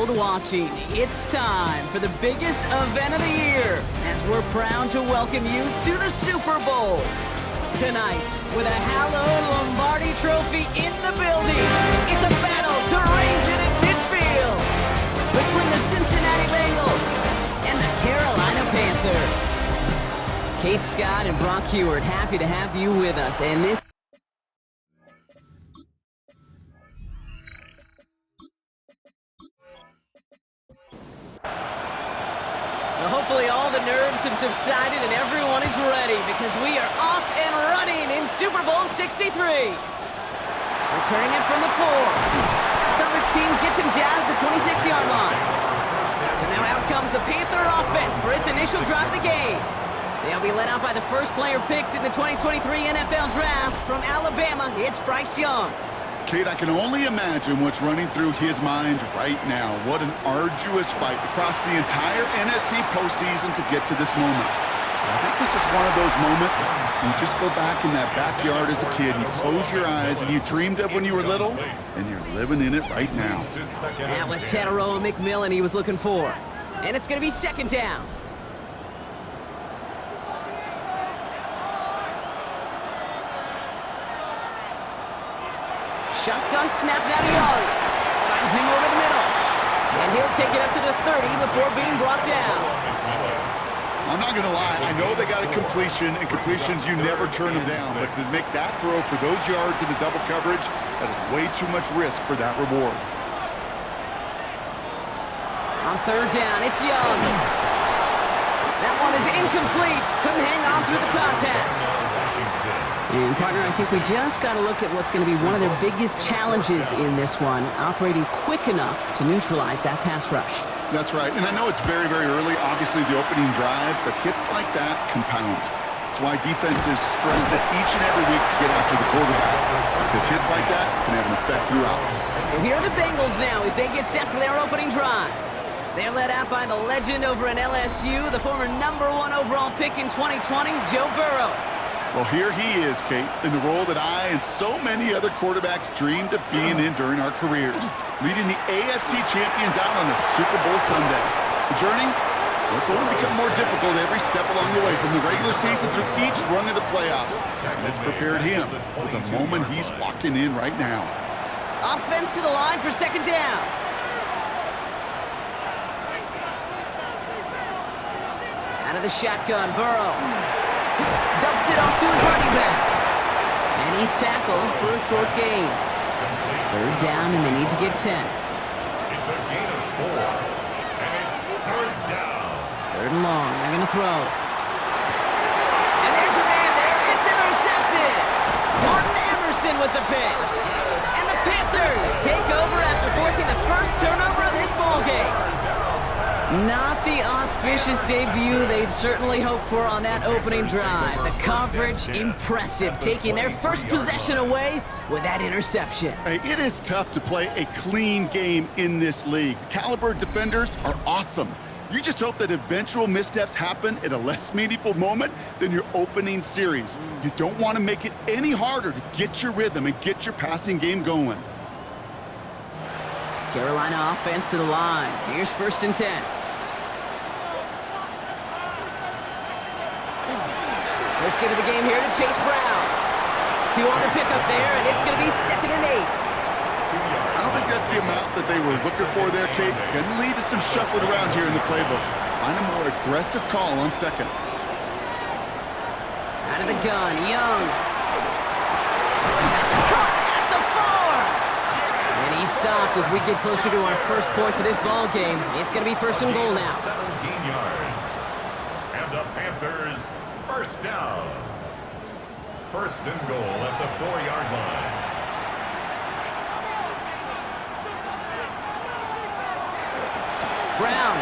world watching. It's time for the biggest event of the year as we're proud to welcome you to the Super Bowl. Tonight, with a hallowed Lombardi Trophy in the building, it's a battle to raise it in midfield between the Cincinnati Bengals and the Carolina Panthers. Kate Scott and Brock Heward, happy to have you with us. And this hopefully all the nerves have subsided and everyone is ready because we are off and running in Super Bowl 63. Returning it from the 4. Coverage team gets him down at the 26-yard line. So now out comes the Panther offense for its initial drive of the game. They'll be led out by the first player picked in the 2023 NFL Draft from Alabama. It's Bryce Young. Kate, I can only imagine what's running through his mind right now. What an arduous fight across the entire NFC postseason to get to this moment. I think this is one of those moments you just go back in that backyard as a kid, you close your eyes and you dreamed of when you were little, and you're living in it right now. That was Tataroa McMillan he was looking for. And it's going to be second down. Shotgun snap now to Young. Finds him over the middle. And he'll take it up to the 30 before being brought down. I'm not going to lie. I know they got a completion, and completions, you never turn them down. But to make that throw for those yards in the double coverage, that is way too much risk for that reward. On third down, it's Young. That one is incomplete. Couldn't hang on through the contact. And, partner, I think we just got to look at what's going to be one of their biggest challenges in this one, operating quick enough to neutralize that pass rush. That's right, and I know it's very, very early, obviously the opening drive, but hits like that compound. That's why defenses stress it each and every week to get after the quarterback, because hits like that can have an effect throughout. So here are the Bengals now as they get set for their opening drive. They're led out by the legend over in LSU, the former #1 overall pick in 2020, Joe Burrow. Well, here he is, Kate, in the role that I and so many other quarterbacks dreamed of being in during our careers, leading the AFC champions out on a Super Bowl Sunday. The journey, well, it's only become more difficult every step along the way, from the regular season through each run of the playoffs. And it's prepared him for the moment he's walking in right now. Offense to the line for second down. Out of the shotgun, Burrow dumps it off to his running back. And he's tackled for a short gain. Third down, and they need to get 10. It's a gain of 4, and it's third down. Third and long, they're going to throw. And there's a man there, it's intercepted. Martin Emerson with the pick. And the Panthers take over after forcing the first turnover of this ball game. Not the auspicious debut they'd certainly hoped for on that opening drive. The coverage, impressive, taking their first possession away with that interception. Hey, it is tough to play a clean game in this league. The caliber defenders are awesome. You just hope that eventual missteps happen at a less meaningful moment than your opening series. You don't want to make it any harder to get your rhythm and get your passing game going. Carolina offense to the line. Here's first and 10. First get of the game here to Chase Brown. 2 on the pickup there, and it's going to be second and 8. I don't think that's the amount that they were looking for there, Kate. Can lead to some shuffling around here in the playbook. Find a more aggressive call on second. Out of the gun, Young. That's a cut at the 4. And he's stopped as we get closer to our first points of this ball game. It's going to be first and goal now. 17 yards. And the Panthers, first down. First and goal at the 4-yard line. Brown.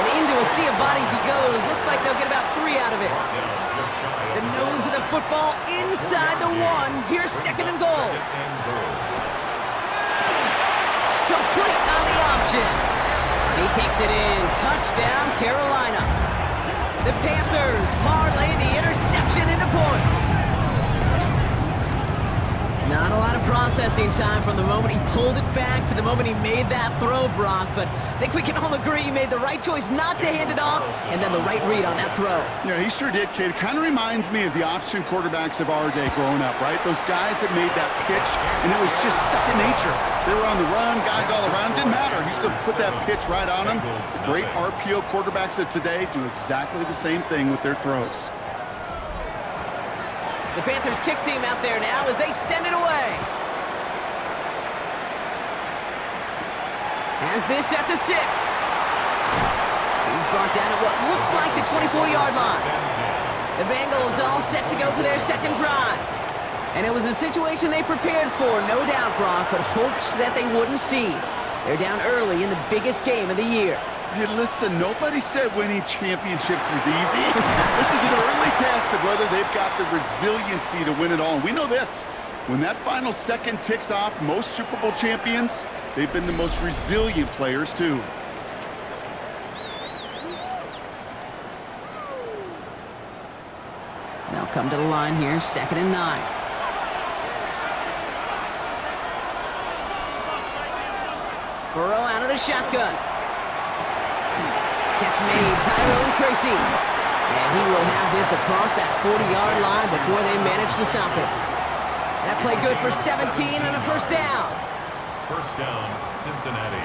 And into a sea of bodies he goes. Looks like they'll get about 3 out of it. The nose of the football inside the 1. Here's second and goal. Complete on the option. He takes it in. Touchdown, Carolina. The Panthers parlay the interception into points. Not a lot of processing time from the moment he pulled it back to the moment he made that throw, Brock. But I think we can all agree he made the right choice not to hand it off, and then the right read on that throw. Yeah, he sure did, kid. It kind of reminds me of the option quarterbacks of our day growing up, right? Those guys that made that pitch, and it was just second nature. They were on the run, guys all around. Didn't matter. He's going to put that pitch right on him. The great RPO quarterbacks of today do exactly the same thing with their throws. The Panthers kick team out there now as they send it away. Has this at the 6. He's brought down at what looks like the 24-yard line. The Bengals all set to go for their second drive. And it was a situation they prepared for, no doubt, Brock, but hopes that they wouldn't see. They're down early in the biggest game of the year. Hey, listen, nobody said winning championships was easy. This is an early test of whether they've got the resiliency to win it all. And we know this. When that final second ticks off, most Super Bowl champions, they've been the most resilient players, too. They'll come to the line here, 2nd and 9. Burrow out of the shotgun. Catch made, Tyrone Tracy. And he will have this across that 40-yard line before they manage to stop it. That play good for 17 and a first down. First down, Cincinnati.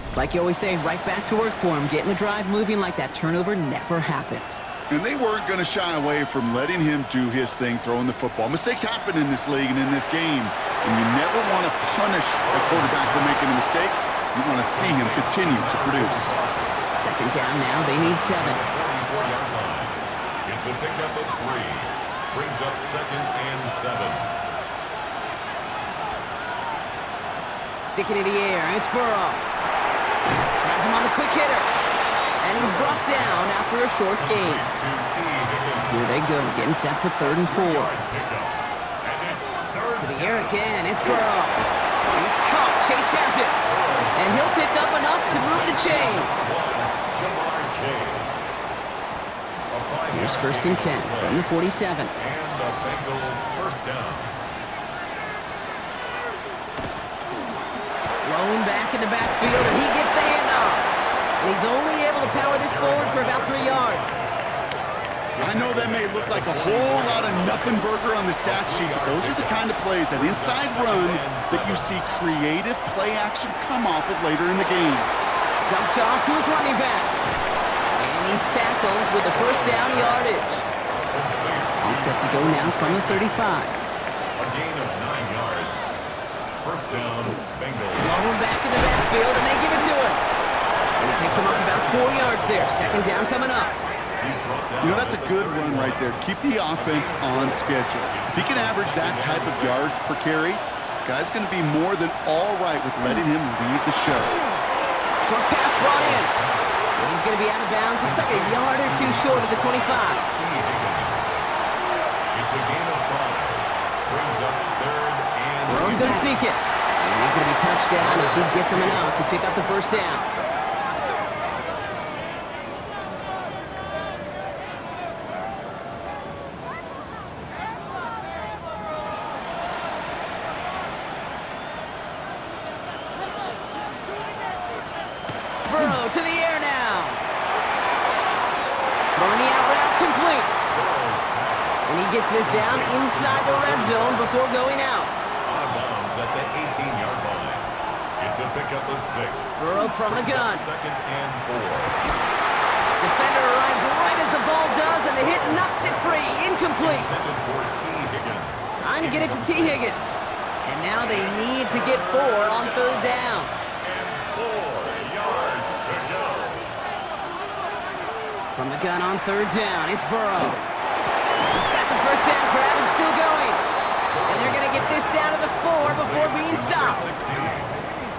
It's like you always say, right back to work for him. Getting the drive moving like that turnover never happened. And they weren't going to shy away from letting him do his thing, throwing the football. Mistakes happen in this league and in this game. And you never want to punish a quarterback for making a mistake. You want to see him continue to produce. 2nd down now. They need 7. 44-yard line. It's a pickup of 3. Brings up 2nd and 7. Sticking in the air. It's Burrow. Has him on the quick hitter. And he's brought down after a short gain. Here they go, getting set for 3rd and 4. To the air again, it's Burrow. It's caught, Chase has it. And he'll pick up enough to move the chains. Here's 1st and 10 from the 47. And the Bengal first down. Blown back in the backfield, and he gets the handoff. And he's only able to power this forward for about 3 yards. I know that may look like a whole lot of nothing burger on the stat sheet, but those are the kind of plays, that inside run, that you see creative play action come off of later in the game. Dumped off to his running back. And he's tackled with the first down yardage. He's set to go now from the 35. A gain of 9 yards. First down, Bengals. Blown back in the backfield, and they give it to him. And he picks him up about 4 yards there. 2nd down coming up. You know, that's a good run right there. Keep the offense on schedule. If he can average that type of yards per carry, this guy's going to be more than all right with letting him lead the show. Short pass brought in. And he's going to be out of bounds. Looks like a yard or 2 short of the 25. It's a gain of 5. Brings up 3rd and... Burrow's going to sneak it. And he's going to be touched down as he gets him an out to pick up the first down. Burrow to the air now. Throwing the out route complete. And he gets this down inside the red zone before going out. Out of bounds at the 18-yard line. It's a pickup of 6. Burrow from the gun. 2nd and 4. Defender arrives right as the ball does, and the hit knocks it free. Incomplete. Intended for T. Higgins. Trying to get it to T. Higgins. And now they need to get 4 on 3rd down. And 4 yards to go. From the gun on 3rd down, it's Burrow. He's got the first down grab and still going. And they're going to get this down to the 4 before being stopped.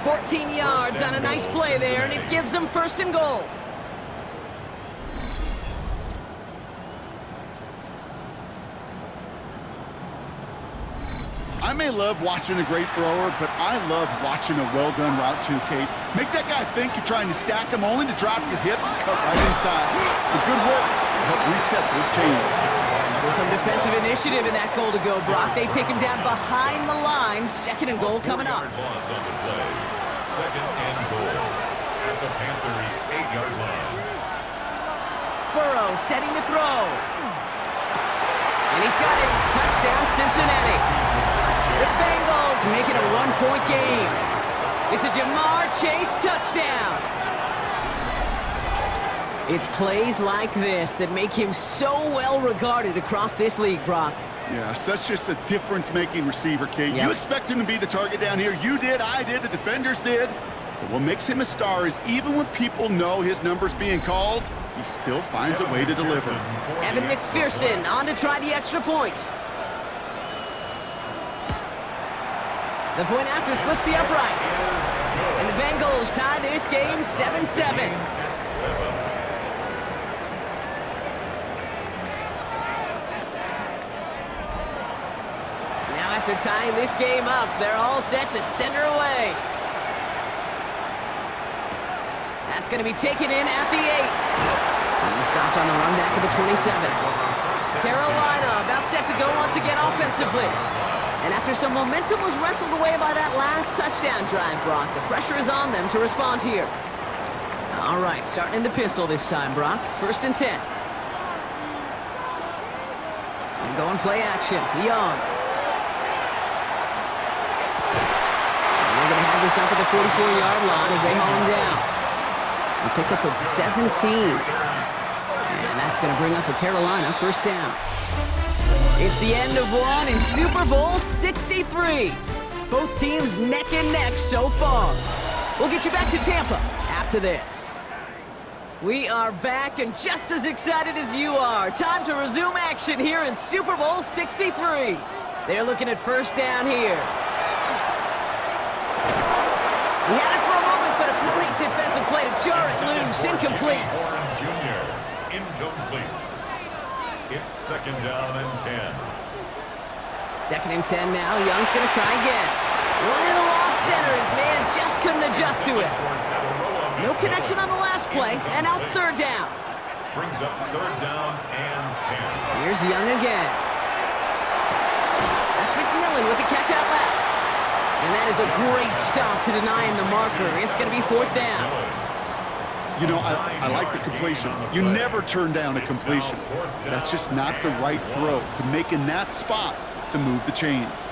14 yards on a nice play there, and it gives them 1st and goal. I I may love watching a great thrower, but I love watching a well-done route too, Kate. Make that guy think you're trying to stack him only to drop your hips and cut right inside. Some good work to help reset those chains. So some defensive initiative in that goal to go, Brock. They take him down behind the line. Second and goal coming up. Loss on the play. Second and goal at the Panthers' 8-yard line. Burrow setting to throw. And he's got it. Touchdown, Cincinnati. The Bengals making a one-point game. It's a Jamar Chase touchdown. It's plays like this that make him so well regarded across this league, Brock. Yeah, such just a difference-making receiver, Kate. Yep. You expect him to be the target down here. You did, I did, the defenders did. But what makes him a star is even when people know his number's being called, he still finds a way to deliver. Evan McPherson on to try the extra point. The point after splits the uprights. And the Bengals tie this game 7-7. Now after tying this game up, they're all set to center away. That's going to be taken in at the 8. He stopped on the run back of the 27. Carolina about set to go once again offensively. And after some momentum was wrestled away by that last touchdown drive, Brock, the pressure is on them to respond here. All right, starting in the pistol this time, Brock. First and 10. And going play action. Young. And they're going to have this up at the 44-yard line as they haul him down. A pickup of 17. And that's going to bring up a Carolina first down. It's the end of one in Super Bowl 63. Both teams neck and neck so far. We'll get you back to Tampa after this. We are back and just as excited as you are. Time to resume action here in Super Bowl 63. They're looking at first down here. He had it for a moment, but a great defensive play to jar it loose. Incomplete. Jr. Incomplete. It's second down and 10. Second and 10 now. Young's going to try again. One in the off center. His man just couldn't adjust to it. No connection on the last play, and now it's third down. Brings up third down and 10. Here's Young again. That's McMillan with the catch out left. And that is a great stop to deny him the marker. It's going to be fourth down. You know, I like the completion. You never turn down a completion. That's just not the right throw to make in that spot to move the chains.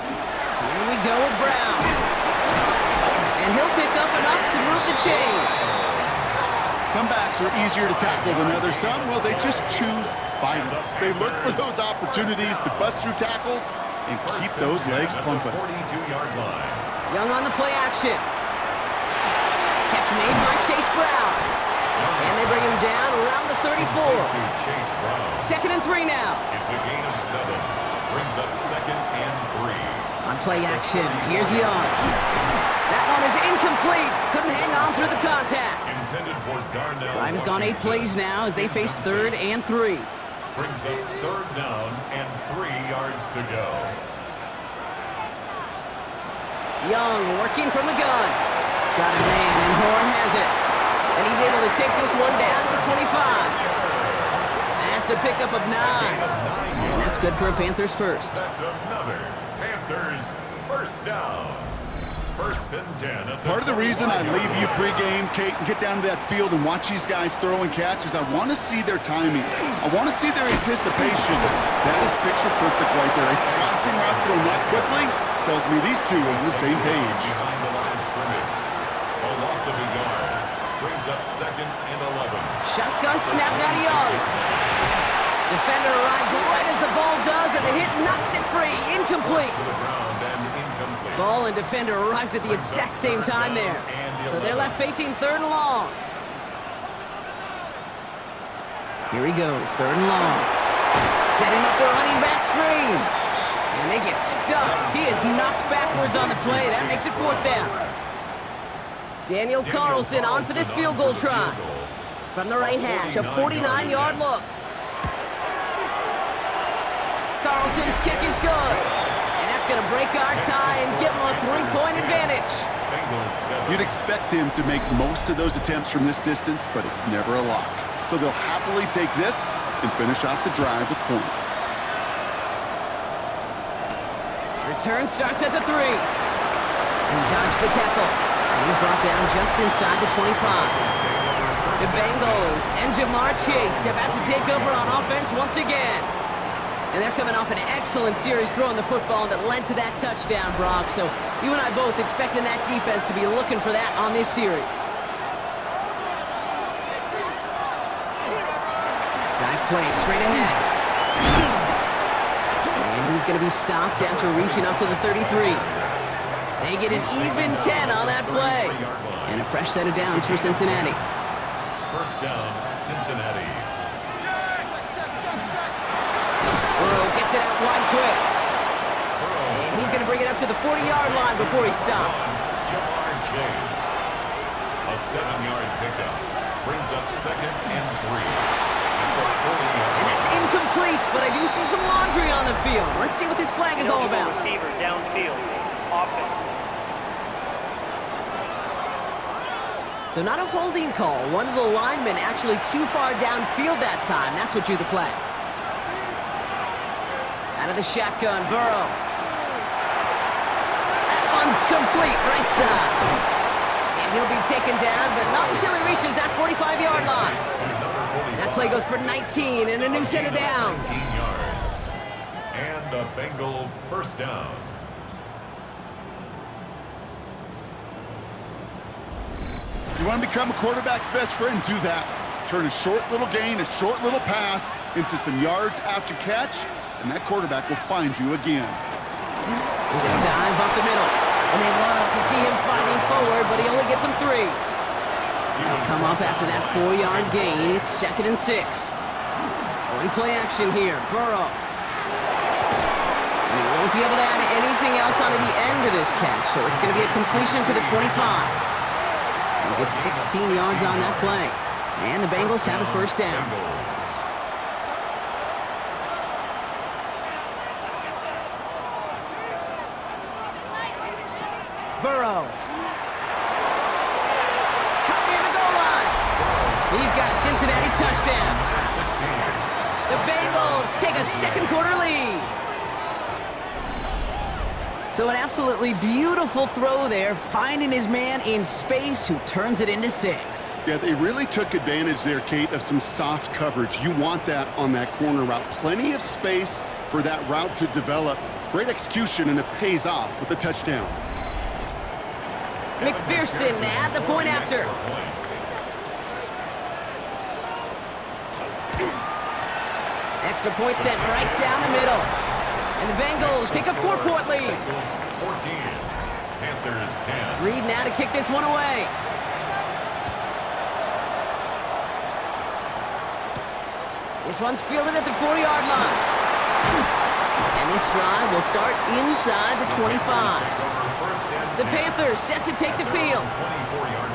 Here we go with Brown. And he'll pick up enough to move the chains. Some backs are easier to tackle than others. Some, well, they just choose violence. They look for those opportunities to bust through tackles and keep those legs pumping. 42-yard line. Young on the play action. Catch made by Chase Brown. And they bring him down around the 34. Second and 3 now. It's a gain of 7. Brings up second and 3. On play action, here's Young. That one is incomplete. Couldn't hang on through the contact. Intended for Darnell. Drive has gone 8 plays now as they face third and 3. Brings up third down and 3 yards to go. Young working from the gun. Got a man, and Horn has it. And he's able to take this one down to the 25. That's a pickup of 9. And that's good for a Panthers first. That's another Panthers first down. First and 10. Part of the reason I leave you pregame, Kate, and get down to that field and watch these guys throw and catch is I want to see their timing. I want to see their anticipation. That is picture perfect right there. A crossing route thrown that quickly tells me these two are on the same page. Behind the line of scrimmage. A loss of a yard. Brings up second and 11. Shotgun snap now to Young. Defender arrives right as the ball does, and the hit knocks it free. Incomplete. Ball and defender arrived at the exact same time there. So they're left facing third and long. Here he goes, third and long. Setting up the running back screen. And they get stuffed. He is knocked backwards on the play. That makes it fourth down. Daniel Carlson on for this field goal try. From the right hash, a 49-yard look. Carlson's kick is good. And that's going to break our tie and give him a 3-point advantage. You'd expect him to make most of those attempts from this distance, but it's never a lock. So they'll happily take this and finish off the drive with points. Return starts at the 3. He dodged the tackle. And he's brought down just inside the 25. The Bengals and Jamar Chase about to take over on offense once again. And they're coming off an excellent series throwing the football that led to that touchdown, Brock. So you and I both expecting that defense to be looking for that on this series. Dive play straight ahead. And he's going to be stopped after reaching up to the 33. They get an even 10 on that play. And a fresh set of downs for Cincinnati. First down, Cincinnati. Burrow gets it out wide quick. And he's going to bring it up to the 40-yard line before he's stopped. Jamar Chase. A 7-yard pickup. Brings up 2nd and 3. And that's incomplete, but I do see some laundry on the field. Let's see what this flag is all about. Receiver downfield. Offense. So not a holding call. One of the linemen actually too far downfield that time. That's what drew the flag. Out of the shotgun, Burrow. That one's complete, right side. And he'll be taken down, but not until he reaches that 45-yard line. That play goes for 19 and a new set of downs. 19 yards. And a Bengal first down. You want to become a quarterback's best friend, do that. Turn a short little gain, a short little pass into some yards after catch, and that quarterback will find you again. He's a dive up the middle. And they love to see him fighting forward, but he only gets him 3. They'll come up after that 4-yard gain. It's 2nd and 6. Going play action here. Burrow. And he won't be able to add anything else onto the end of this catch, so it's going to be a completion to the 25. He gets 16 yards on that play. And the Bengals have a first down. Burrow. Cut near the goal line. He's got a Cincinnati touchdown. The Bengals take a second-quarter lead. So an absolutely beautiful throw there, finding his man in space who turns it into 6. Yeah, they really took advantage there, Kate, of some soft coverage. You want that on that corner route. Plenty of space for that route to develop. Great execution, and it pays off with the touchdown. McPherson at the point after. Extra point sent right down the middle. And the Bengals take a 4-point lead. 14, Panthers 10. Reed now to kick this one away. This one's fielded at the 40-yard line. And this drive will start inside the 25. The Panthers set to take the field.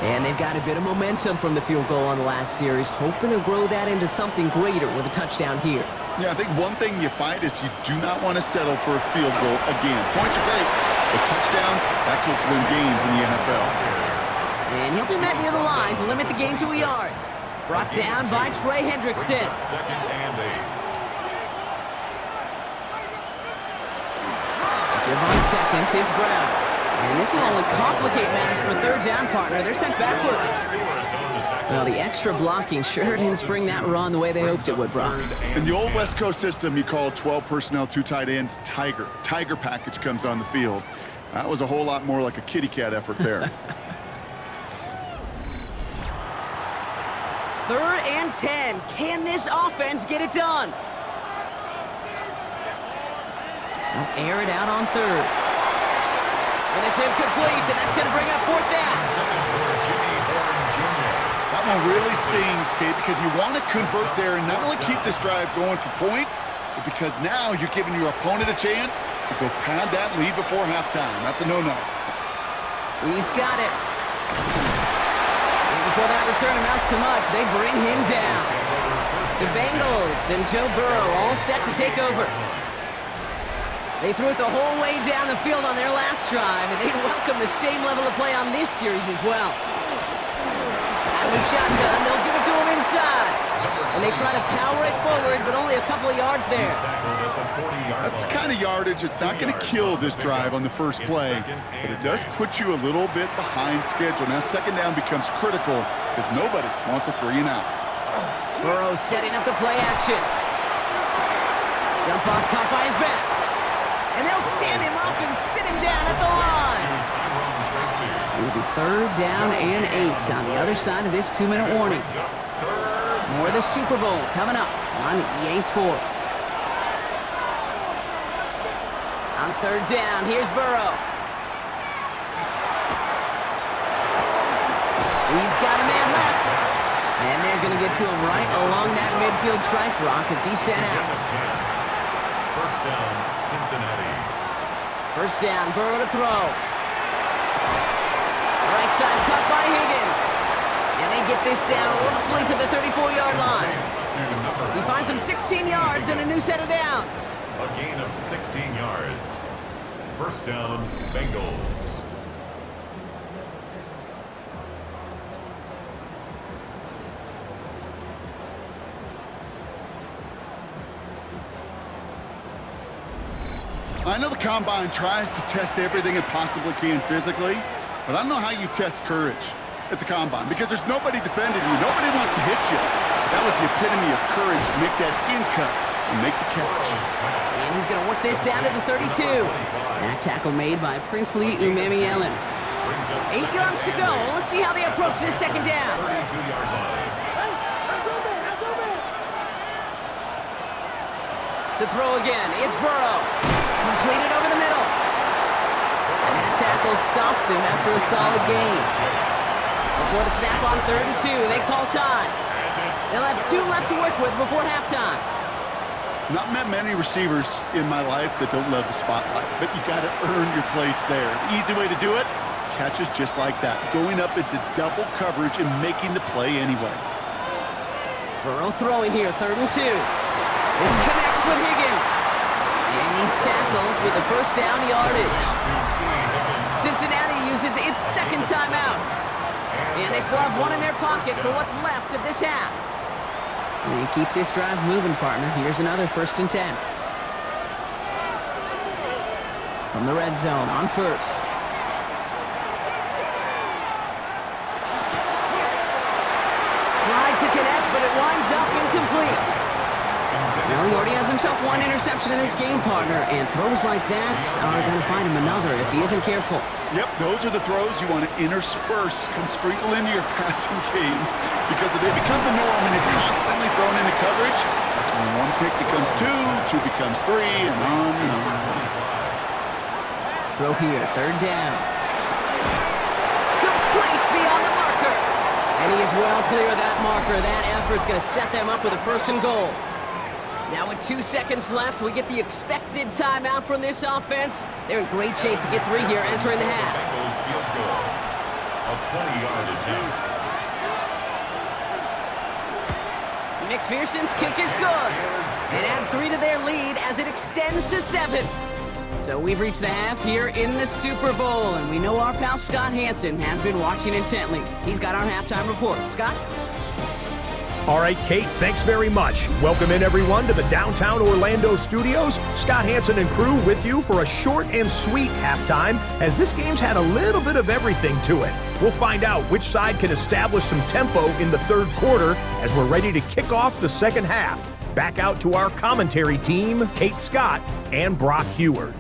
And they've got a bit of momentum from the field goal on the last series, hoping to grow that into something greater with a touchdown here. Yeah, I think one thing you find is you do not want to settle for a field goal again. Points are great, but touchdowns, that's what's win games in the NFL. And he'll be met near the line to limit the gain to a yard. Brought down by Trey Hendrickson. 2nd and 8. Give on second, it's Brown. And this will only complicate matters for third down, partner. They're sent backwards. Well, the extra blocking sure didn't spring that run the way they hoped it would, Brock. In the old West Coast system, you call 12 personnel, 2 tight ends, Tiger. Tiger package comes on the field. That was a whole lot more like a kitty cat effort there. 3rd and 10. Can this offense get it done? They'll air it out on 3rd. And it's incomplete, and that's going to bring up 4th down. That one really stings, Kate, because you want to convert there and not only keep this drive going for points, but because now you're giving your opponent a chance to go pad that lead before halftime. That's a no-no. He's got it. And before that return amounts to much, they bring him down. The Bengals and Joe Burrow all set to take over. They threw it the whole way down the field on their last drive, and they'd welcome the same level of play on this series as well. Out of the shotgun, they'll give it to him inside. And they try to power it forward, but only a couple of yards there. That's the kind of yardage that's not going to kill this drive on the first play, but it does put you a little bit behind schedule. Now second down becomes critical because nobody wants a 3-and-out. Burrow setting up the play action. Dump off caught by his back. And they'll stand him up and sit him down at the line. It'll be 3rd down and 8 on the other side of this 2-minute warning. More of the Super Bowl coming up on EA Sports. On 3rd down, here's Burrow. He's got a man left. And they're going to get to him right along that midfield stripe, Brock, as he's sent out. 1st down, Cincinnati. 1st down, Burrow to throw. Right side cut by Higgins. And they get this down roughly to the 34-yard line. He finds him 16 yards and a new set of downs. A gain of 16 yards. 1st down, Bengals. I know the Combine tries to test everything it possibly can physically, but I don't know how you test courage at the Combine because there's nobody defending you. Nobody wants to hit you. That was the epitome of courage to make that in-cut and make the catch. And he's going to work this down to the 32. That tackle made by Princely Umemi-Ellen. 8 yards to go. Let's see how they approach this second down. 32-yard line. To throw again, it's Burrow. Completed over the middle. And that tackle stops him after a solid gain. Before the snap on 3rd and 2, they call time. They'll have 2 left to work with before halftime. Not met many receivers in my life that don't love the spotlight, but you got to earn your place there. The easy way to do it, catches just like that, going up into double coverage and making the play anyway. Burrow throwing here, 3rd and 2. This connects with Higgins. And he's tackled with the 1st down yardage. Cincinnati uses its 2nd timeout. And they still have 1 in their pocket for what's left of this half. And keep this drive moving, partner. Here's another 1st and 10. From the red zone on 1st. Tried to connect, but it winds up incomplete. Well, he already has himself 1 interception in this game, partner, and throws like that are going to find him another if he isn't careful. Yep, those are the throws you want to intersperse and sprinkle into your passing game, because if they become the norm and you're constantly thrown into coverage, that's when 1 pick becomes 2, 2 becomes 3, and on and on. Throw here, 3rd down. Complete beyond the marker. And he is well clear of that marker. That effort's going to set them up with a 1st and goal. Now with 2 seconds left, we get the expected timeout from this offense. They're in great shape to get 3 here entering the half. Bengals field goal. A 20-yard attempt. McPherson's kick is good. And add 3 to their lead as it extends to 7. So we've reached the half here in the Super Bowl, and we know our pal Scott Hansen has been watching intently. He's got our halftime report. Scott? All right, Kate, thanks very much. Welcome in, everyone, to the downtown Orlando studios. Scott Hansen and crew with you for a short and sweet halftime, as this game's had a little bit of everything to it. We'll find out which side can establish some tempo in the 3rd quarter as we're ready to kick off the 2nd half. Back out to our commentary team, Kate Scott and Brock Heward.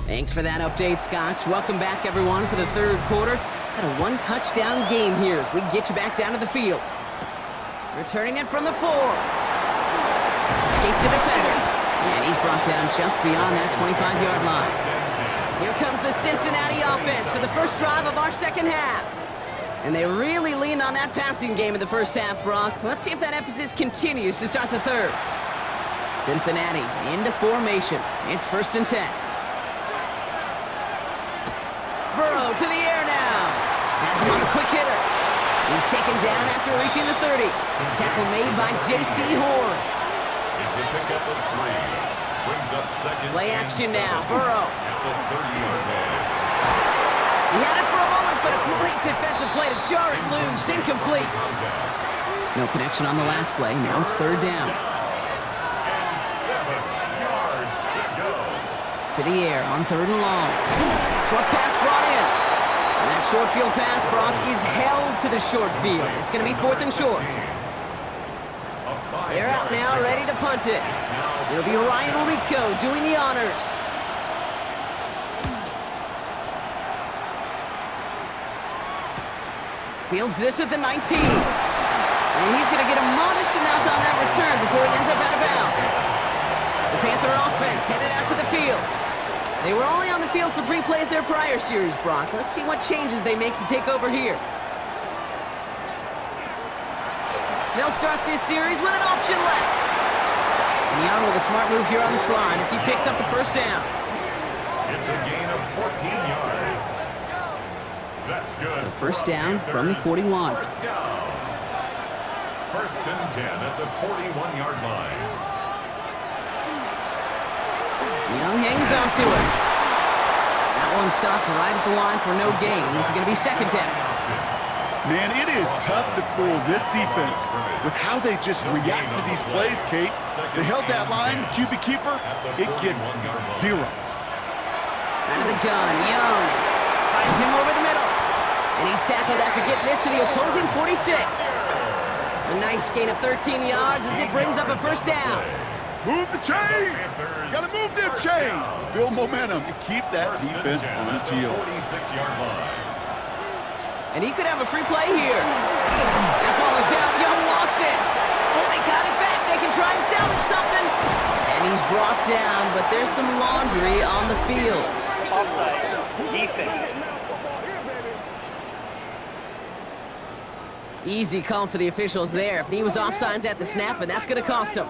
Thanks for that update, Scott. Welcome back, everyone, for the 3rd quarter. Got a 1-touchdown game here as we get you back down to the field. Returning it from the 4. Escapes the defender. And he's brought down just beyond that 25-yard line. Here comes the Cincinnati offense for the first drive of our 2nd half. And they really leaned on that passing game in the 1st half, Brock. Let's see if that emphasis continues to start the 3rd. Cincinnati into formation. It's 1st and 10. Burrow to the air now. Has him on the quick hitter. He's taken down after reaching the 30. Tackle made by J.C. Horn. It's a pickup of 3. Brings up 2nd. Play action now. Burrow. At the 30-yard line. He had it for a moment, but a great defensive play to jar it loose. Incomplete. No connection on the last play. Now it's 3rd down. And 7 yards to go. To the air on 3rd and long. Short pass brought in. And that short field pass, Brock, is held to the short field. It's going to be 4th and short. They're out now, ready to punt it. It'll be Ryan Rico doing the honors. Fields this at the 19. And he's going to get a modest amount on that return before he ends up out of bounds. The Panther offense headed out to the field. They were only on the field for 3 plays their prior series, Brock. Let's see what changes they make to take over here. They'll start this series with an option left. And Young with a smart move here on the slide as he picks up the 1st down. It's a gain of 14 yards. That's good. So 1st down from the 41. 1st down. 1st and 10 at the 41-yard line. Young hangs on to it. That one stopped right at the line for no gain. This is going to be 2nd down. Man, it is tough to fool this defense with how they just react to these plays, Kate. They held that line, the QB keeper, it gets 0. Out of the gun, Young finds him over the middle. And he's tackled after getting this to the opposing 46. A nice gain of 13 yards as it brings up a 1st down. Move the chains! Gotta move them chains! Build momentum and keep that defense on its heels. 46-yard line. And he could have a free play here. That ball is out. Young lost it. Oh, they got it back. They can try and salvage something. And he's brought down, but there's some laundry on the field. Offside. Defense. Easy call for the officials there. He was offsides at the snap, and that's going to cost him.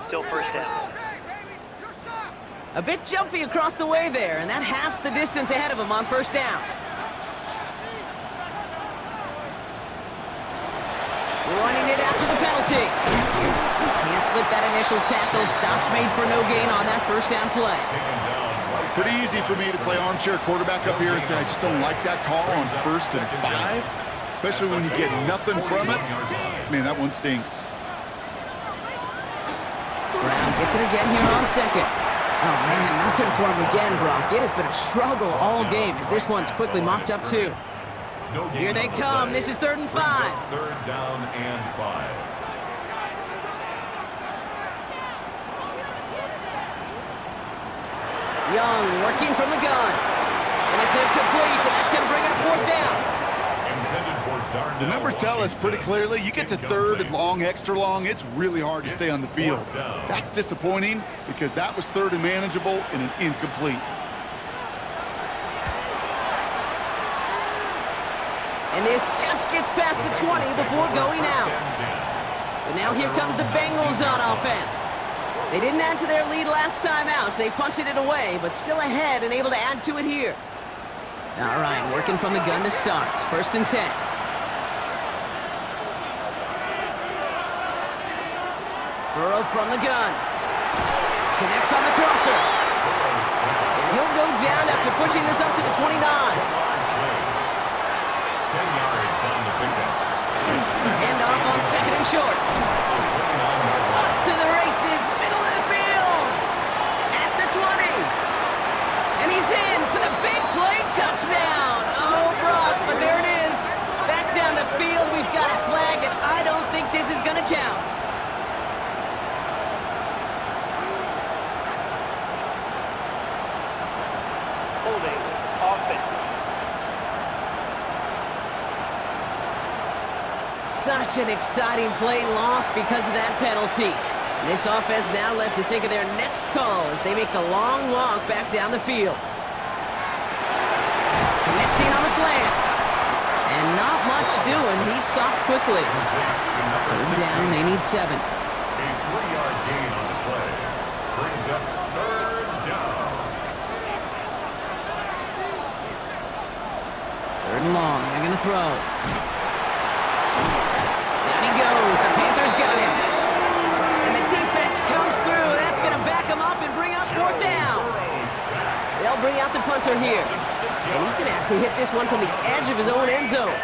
Still 1st down. A bit jumpy across the way there, and that halves the distance ahead of him on 1st down. Running it after the penalty. Can't slip that initial tackle. Stops made for no gain on that 1st down play. Pretty easy for me to play armchair quarterback up here and say I just don't like that call on 1st and 5, especially when you get nothing from it. Man, that one stinks. Brown gets it again here on 2nd. Oh, man, nothing for him again, Brock. It has been a struggle all game as this one's quickly mopped up, too. Here they come. This is 3rd and 5. 3rd down and 5. Young working from the gun. And it's incomplete, and that's going to bring up 4th down. Intended for The numbers tell us pretty clearly, you get to 3rd and long, extra long, it's really hard to stay on the field. That's disappointing because that was 3rd and manageable and an incomplete. And this just gets past the 20 before going out. So now here comes the Bengals on offense. They didn't add to their lead last time out, so they punted it away, but still ahead and able to add to it here. All right, working from the gun to start. 1st and 10. Burrow from the gun. Connects on the crosser. And he'll go down after pushing this up to the 29. 10 yards on the pickup. Hand off on 2nd and short. Off to the races, middle of the field. At the 20. And he's in for the big play touchdown. Oh, Brock, but there it is. Back down the field, we've got a flag, and I don't think this is going to count. Holding. Offense. Such an exciting play lost because of that penalty. And this offense now left to think of their next call as they make the long walk back down the field. Connecting on the slant. And not much doing. He stopped quickly. 3rd down, they need 7. A and long. They're going to throw. Down he goes. The Panthers got him. And the defense comes through. That's going to back him up and bring up fourth down. They'll bring out the punter here. And he's going to have to hit this one from the edge of his own end zone.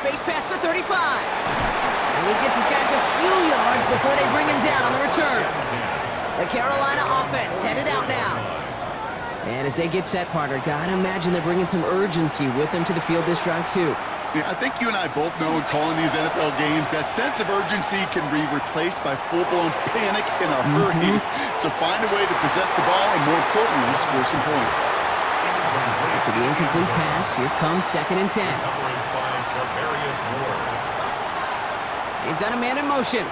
Space past the 35. And he gets his guys a few yards before they bring him down on the return. The Carolina offense headed out now. And as they get set, partner, gotta imagine they're bringing some urgency with them to the field this drive, too. Yeah, I think you and I both know in calling these NFL games that sense of urgency can be replaced by full-blown panic in a hurry. So find a way to possess the ball and, more importantly, score some points. After the incomplete pass, here comes 2nd and 10. They've got a man in motion.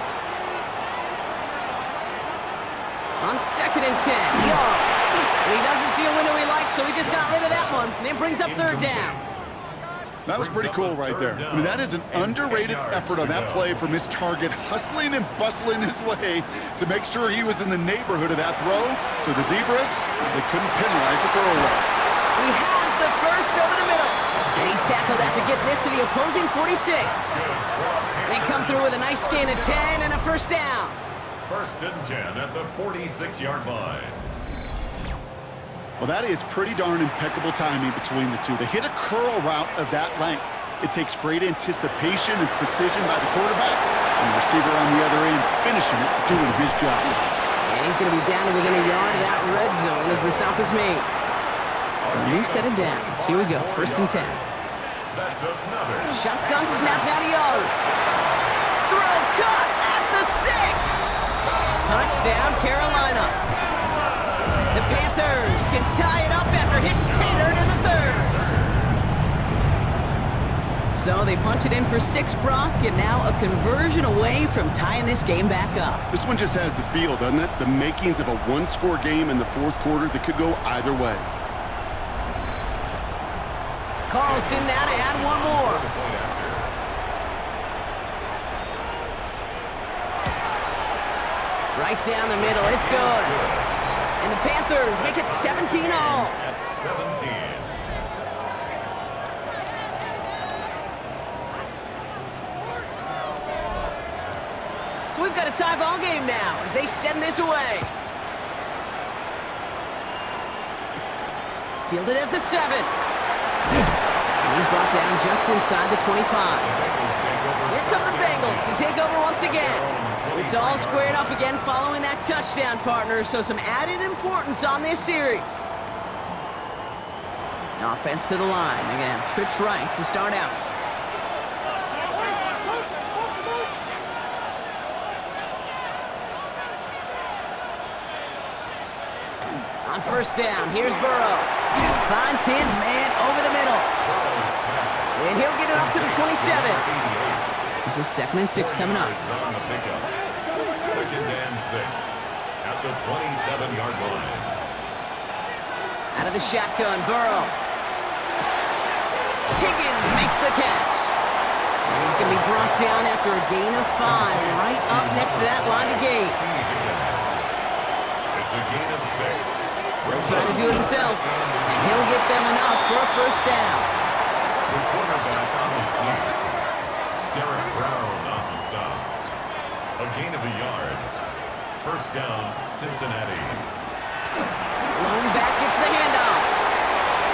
On 2nd and 10, Young. And he doesn't see a window he likes, so he just got rid of that one. And then brings up 3rd down. That was pretty cool right there. I mean, that is an underrated effort on that play from his target, hustling and bustling his way to make sure he was in the neighborhood of that throw. So the Zebras, they couldn't penalize the throwaway. He has the first over the middle. And he's tackled after getting this to the opposing 46. They come through with a nice gain of 10 and a first down. 1st and 10 at the 46-yard line. Well, that is pretty darn impeccable timing between the two. They hit a curl route of that length. It takes great anticipation and precision by the quarterback, and the receiver on the other end finishing it, doing his job. And he's going to be down to within a yard of that red zone as the stop is made. So a new set of downs. Here we go, 1st and 10. That's another. Shotgun snap, now to Young. Throw caught at the 6. Touchdown, Carolina. The Panthers can tie it up after hitting Pater in the 3rd. So they punch it in for 6, Brock, and now a conversion away from tying this game back up. This one just has the feel, doesn't it? The makings of a one-score game in the 4th quarter that could go either way. Carlson now to add one more. Right down the middle, it's good. And the Panthers make it 17 all. At 17. So we've got a tie ball game now as they send this away. Fielded at the 7. And he's brought down just inside the 25. Here come the Bengals to take over once again. It's all squared up again following that touchdown, partner, so some added importance on this series. Offense to the line. They're going to have trips right to start out. On 1st down, here's Burrow. Finds his man over the middle. And he'll get it up to the 27. This is 2nd and 6 coming up. 2nd and 6 at the 27-yard line. Out of the shotgun, Burrow. Higgins makes the catch. And he's going to be brought down after a gain of 5, right up next to that line of gain. It's a gain of 6. He'll try to do it himself, and he'll get them enough for a first down. The quarterback on the sneak. Derek Brown on the stop. A gain of a yard. 1st down, Cincinnati. Lone back gets the handoff.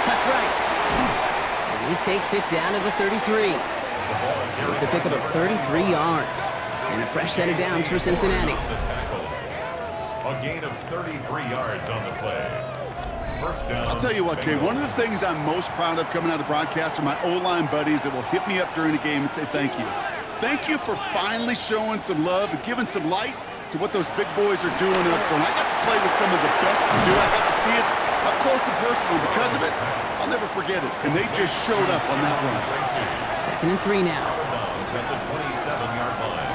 Cuts right. And he takes it down to the 33. It's a pickup of 33 yards. And a fresh set of downs for Cincinnati. A gain of 33 yards on the play. 1st down. I'll tell you what, Kay, one of the things I'm most proud of coming out of broadcast are my O-line buddies that will hit me up during the game and say thank you. Thank you for finally showing some love and giving some light to what those big boys are doing up front. I got to play with some of the best to do. I got to see it up close and personal. Because of it, I'll never forget it. And they just showed up on that run. 2nd and 3 now. At the 27-yard line.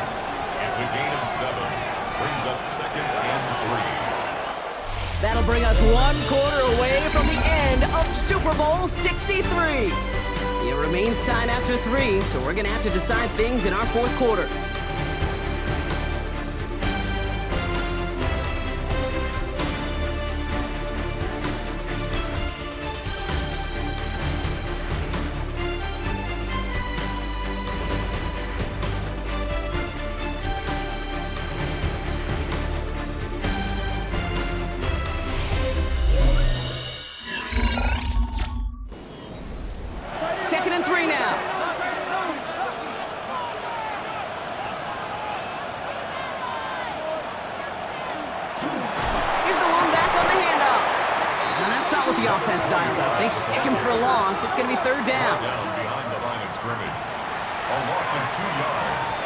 It's a gain of 7. Brings up 2nd and 3. That'll bring us 1 quarter away from the end of Super Bowl 63. It remains tied after 3, so we're going to have to decide things in our 4th quarter. with the offense dialed up. They stick him for a loss. It's going to be third down. Down behind the line of scrimmage. A loss of 2 yards.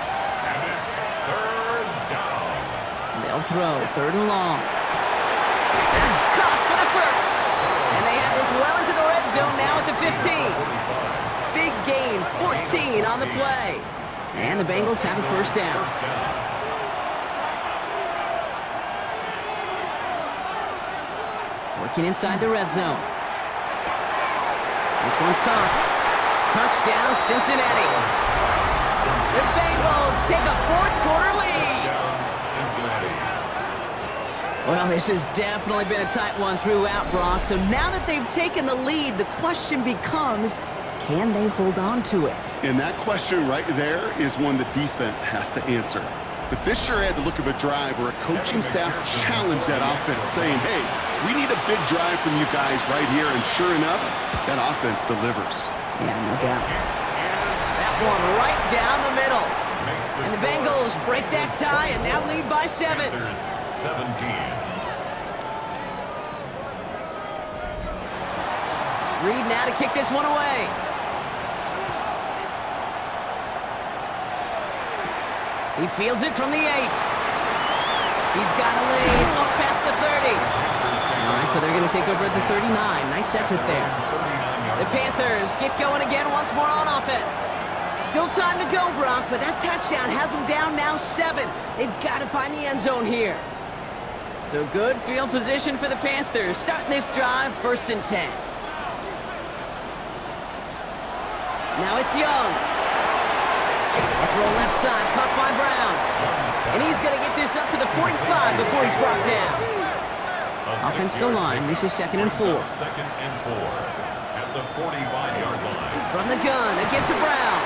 And it's third down. They'll throw, third and long. That's caught for the first. And they have this well into the red zone now at the 15. Big gain, 14 on the play. And the Bengals have a first down. Working inside the red zone. This one's caught. Touchdown, Cincinnati. The Bengals take a fourth-quarter lead. Cincinnati. Well, this has definitely been a tight one throughout, Brock. So now that they've taken the lead, the question becomes, can they hold on to it? And that question right there is one the defense has to answer. But this sure had the look of a drive where a coaching staff challenged that offense, saying, hey, we need a big drive from you guys right here. And sure enough, that offense delivers. Yeah, no doubt. That one right down the middle. And the Bengals break that tie and now lead by 7. Panthers 17. Reed now to kick this one away. He fields it from the 8. He's got a lead up past the 30. All right, so they're going to take over at the 39. Nice effort there. The Panthers get going again once more on offense. Still time to go, Brock, but that touchdown has them down now 7. They've got to find the end zone here. So good field position for the Panthers. Starting this drive, 1st and 10. Now it's Young. Throw left side, caught by Brown. And he's going to get this up to the 45 before he's brought down. Offense still line. This is 2nd and 4. 2nd and 4 at the 45-yard line. From the gun, again to Brown.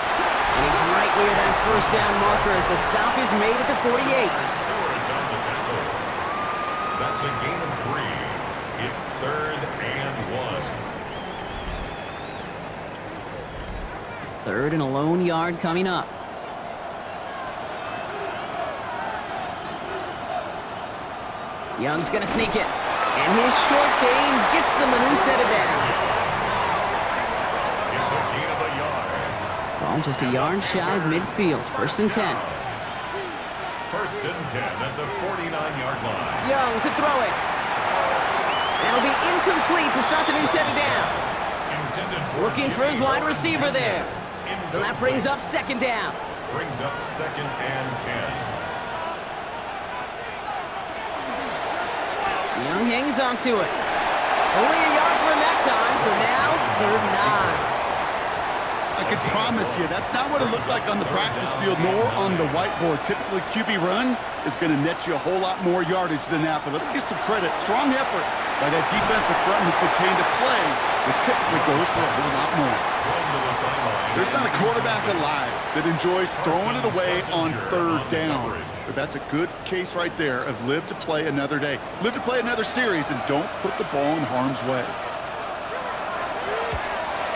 And he's right near that first down marker as the stop is made at the 48. Stewart on the tackle. That's a gain of 3. It's 3rd and 1. 3rd and a lone yard coming up. Young's going to sneak it. And his short gain gets them a new set of downs. It's a gain of a yard. Ball just a yard shy of midfield. 1st and 10. 1st and 10 at the 49-yard line. Young to throw it. That'll be incomplete to start the new set of downs. Looking for his wide receiver there. So that brings up 2nd down. Brings up 2nd and 10. Young hangs on to it. Only a yard for him that time, so now 3rd and 9. I can promise you, that's not what it looks like on the practice field nor on the whiteboard. Typically, QB run is going to net you a whole lot more yardage than that. But let's give some credit. Strong effort by that defensive front who contained a play that typically goes for a whole lot more. There's not a quarterback alive that enjoys throwing it away on 3rd down. But that's a good case right there of live to play another day. Live to play another series and don't put the ball in harm's way.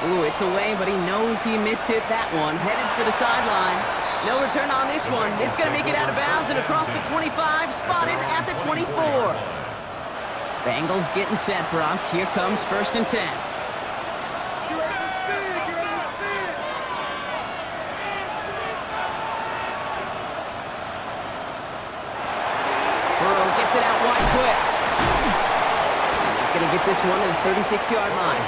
Ooh, it's away, but he knows he mishit that one. Headed for the sideline. No return on this one. It's going to make it out of bounds and across the 25, spotted at the 24. Bengals getting set, Brock. Here comes 1st and 10. Burrow gets it out wide quick. And he's going to get this one to the 36-yard line.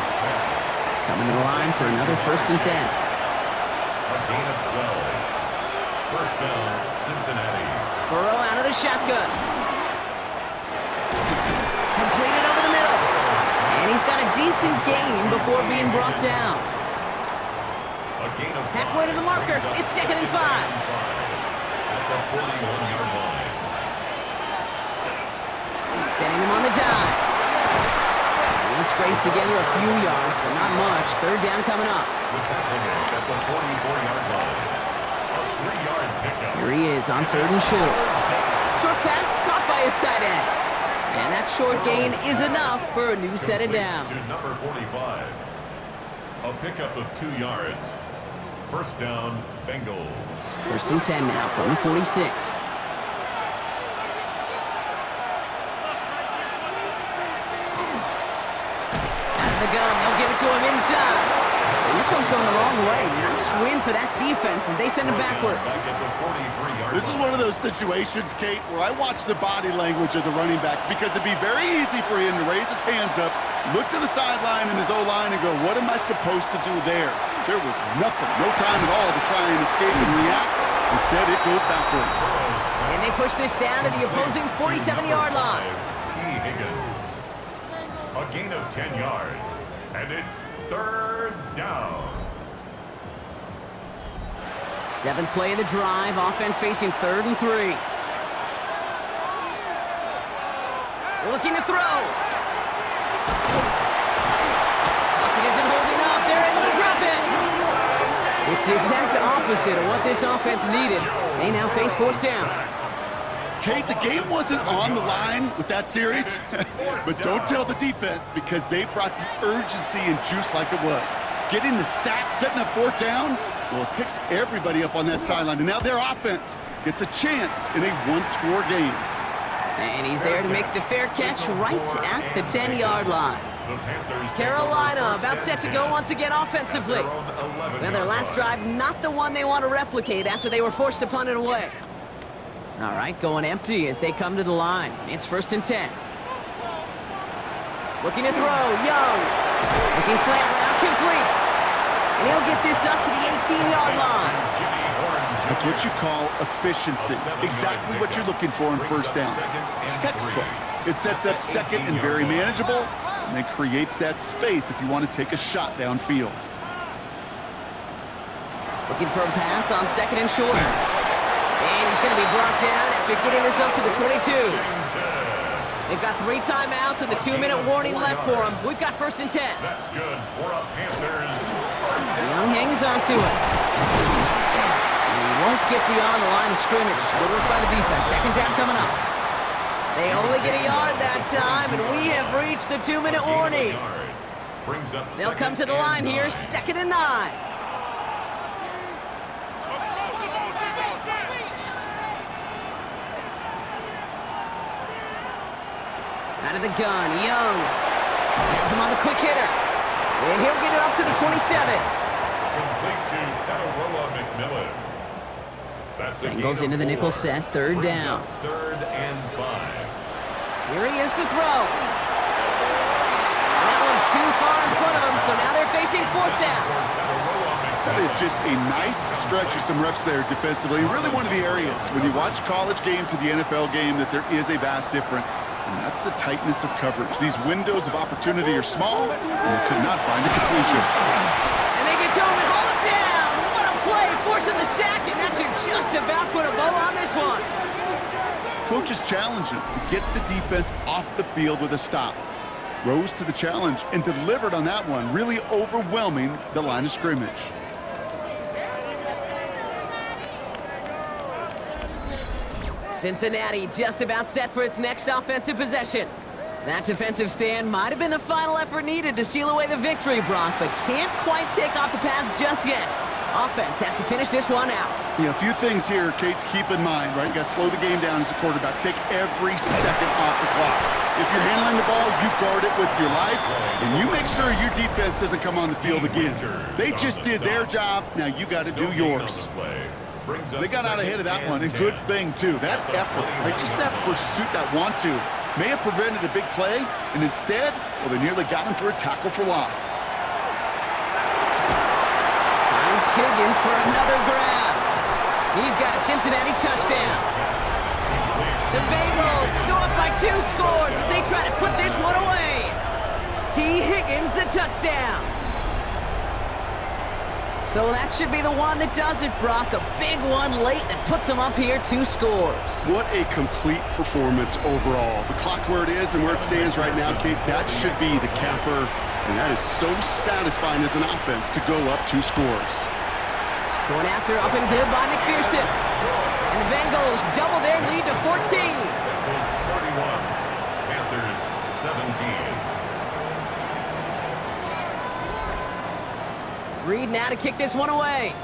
Coming to the line for another 1st and 10. A gain of 12. 1st down, Cincinnati. Burrow out of the shotgun. Completed over the middle. And he's got a decent gain before being brought down. A gain of 5. Halfway to the marker. It's 2nd and 5. At the 41-yard line. Sending him on the dive. He'll scrape together a few yards, but not much. 3rd down coming up. The tackle made at the 44-yard line. A 3-yard pickup. Here he is on 3rd and short. Short pass caught by his tight end. And that short gain is enough for a new set of downs. To number 45. A pickup of 2 yards. 1st down, Bengals. 1st and 10 now from the 46. the gun. They'll give it to him inside. And this one's going the wrong way. Nice win for that defense as they send him backwards. This is one of those situations, Kate, where I watch the body language of the running back because it'd be very easy for him to raise his hands up, look to the sideline and his O-line and go, what am I supposed to do there? There was nothing, no time at all to try and escape and react. Instead, it goes backwards. And they push this down to the opposing 47-yard line. T. Higgins. A gain of 10 yards. And it's 3rd down. 7th play of the drive. Offense facing 3rd and 3. Looking to throw. Pocket isn't holding up. They're able to drop it. It's the exact opposite of what this offense needed. They now face 4th down. Kate, the game wasn't on the line with that series, but don't tell the defense because they brought the urgency and juice like it was. Getting the sack, setting up 4th down, well, it picks everybody up on that sideline, and now their offense gets a chance in a one-score game. And he's there to make the fair catch right at the 10-yard line. Carolina about set to go once again offensively. Well, their last drive, not the one they want to replicate after they were forced to punt it away. All right, going empty as they come to the line. It's 1st and 10. Looking to throw, Young. Looking slant route, complete. And he'll get this up to the 18-yard line. That's what you call efficiency. Exactly what you're looking for in 1st down. Textbook. It sets up 2nd and very manageable, and then creates that space if you want to take a shot downfield. Looking for a pass on 2nd and short. And he's going to be brought down after getting this up to the 22. They've got 3 timeouts and the 2-minute warning left for them. We've got 1st and 10. That's good for a Panthers. Young hangs on to it. And he won't get beyond the line of scrimmage. Good work by the defense. 2nd down coming up. They only get a yard that time, and we have reached the 2-minute warning. They'll come to the line here, 2nd and 9. Out of the gun, Young. Has him on the quick hitter. And he'll get it up to the 27. Complete to Taroa McMillan. Bengals into the nickel set, 3rd down. 3rd and 5. Here he is to throw. And that one's too far in front of him, so now they're facing 4th down. That is just a nice stretch of some reps there defensively. Really one of the areas when you watch college game to the NFL game that there is a vast difference. And that's the tightness of coverage. These windows of opportunity are small, and they could not find a completion. And they get to him and haul him down. What a play, forcing the sack, and that should just about put a bow on this one. Coach is challenging to get the defense off the field with a stop. Rose to the challenge and delivered on that one, really overwhelming the line of scrimmage. Cincinnati just about set for its next offensive possession. That defensive stand might have been the final effort needed to seal away the victory, Brock, but can't quite take off the pads just yet. Offense has to finish this one out. Yeah, a few things here, Kate, to keep in mind, right? You got to slow the game down as a quarterback. Take every second off the clock. If you're handling the ball, you guard it with your life, and you make sure your defense doesn't come on the field again. They just did their job. Now you got to do yours. They got out ahead of that one, and good thing, too. That effort, right? Just that pursuit, that want-to, may have prevented the big play, and instead, well, they nearly got him for a tackle for loss. Finds Higgins for another grab. He's got a Cincinnati touchdown. The Bengals go up by 2 scores as they try to put this one away. T. Higgins, the touchdown. So that should be the one that does it, Brock. A big one late that puts them up here, 2 scores. What a complete performance overall. The clock where it is and where it stands right now, Kate, that should be the capper. And that is so satisfying as an offense to go up 2 scores. Going after up and good by McPherson. And the Bengals double their lead to 14. Bengals 41, Panthers 17. Reed now to kick this one away.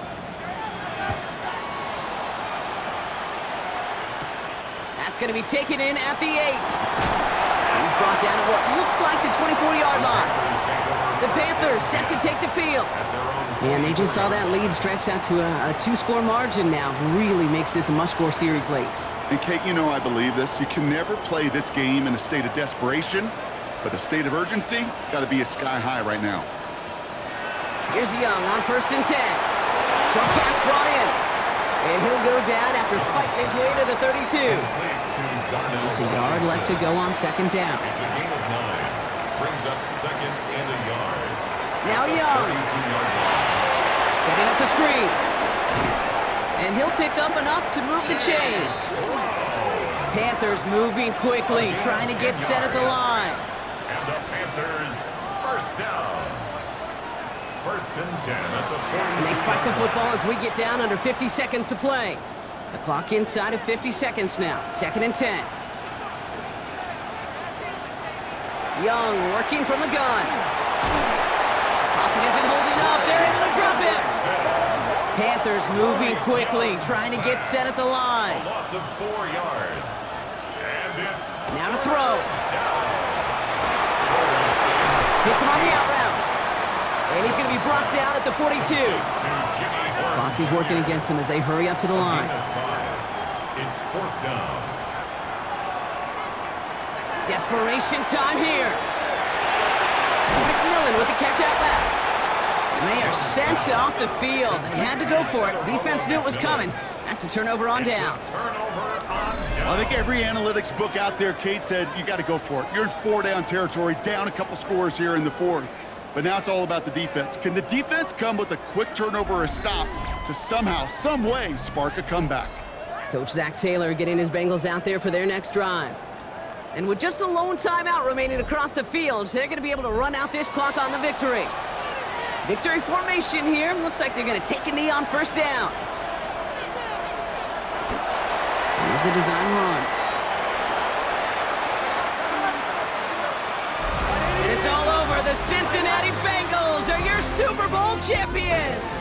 That's going to be taken in at the 8. He's brought down at what looks like the 24-yard line. The Panthers set to take the field. And they just saw that lead stretch out to a two-score margin now. Really makes this a must-score series late. And Kate, you know I believe this. You can never play this game in a state of desperation, but a state of urgency got to be at sky high right now. Here's Young on 1st and 10. Short pass brought in. And he'll go down after fighting his way to the 32. Just a yard left to go on 2nd down. It's a gain of 9. Brings up 2nd and a yard. Now Young. Setting up the screen. And he'll pick up enough to move the chains. Panthers moving quickly, trying to get set at the line. And the Panthers, 1st down. 1st and 10 at the 40. And they spike the football as we get down under 50 seconds to play. The clock inside of 50 seconds now. 2nd and 10. Young working from the gun. Pocket isn't holding up. They're able to drop him. Panthers moving quickly, trying to get set at the line. A loss of 4 yards. And it's Now to throw. Hits him on the out route. And he's going to be brought down at the 42. Clock is working against them as they hurry up to the line. It's 4th down. Desperation time here. It's McMillan with the catch out left. And they are sent off the field. They had to go for it. Defense knew it was coming. That's a turnover on downs. I think every analytics book out there, Kate, said you got to go for it. You're in 4-down territory, down a couple scores here in the 4th. But now it's all about the defense. Can the defense come with a quick turnover or a stop to somehow, some way, spark a comeback? Coach Zach Taylor getting his Bengals out there for their next drive. And with just a lone timeout remaining across the field, they're going to be able to run out this clock on the victory. Victory formation here. Looks like they're going to take a knee on 1st down. Here's a design run. And it's all over. The Cincinnati Bengals are your Super Bowl champions.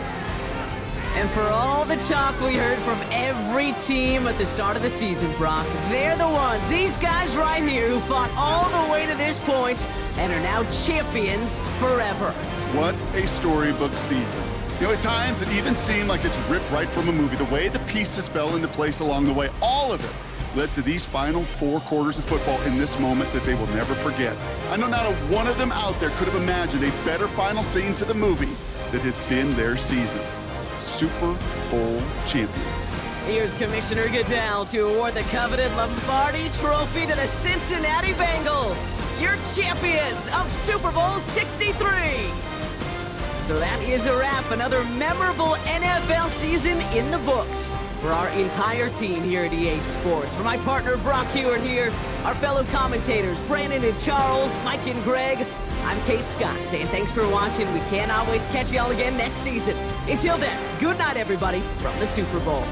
And for all the talk we heard from every team at the start of the season, Brock, they're the ones, these guys right here, who fought all the way to this point and are now champions forever. What a storybook season. You know, at times it even seemed like it's ripped right from a movie. The way the pieces fell into place along the way, all of it led to these final 4 quarters of football in this moment that they will never forget. I know not a one of them out there could have imagined a better final scene to the movie that has been their season. Super Bowl champions. Here's Commissioner Goodell to award the coveted Lombardi Trophy to the Cincinnati Bengals, your champions of Super Bowl 63. So that is a wrap. Another memorable NFL season in the books for our entire team here at EA Sports. For my partner Brock Hewitt here, our fellow commentators Brandon and Charles, Mike and Greg, I'm Kate Scott saying thanks for watching. We cannot wait to catch y'all again next season. Until then, good night everybody from the Super Bowl.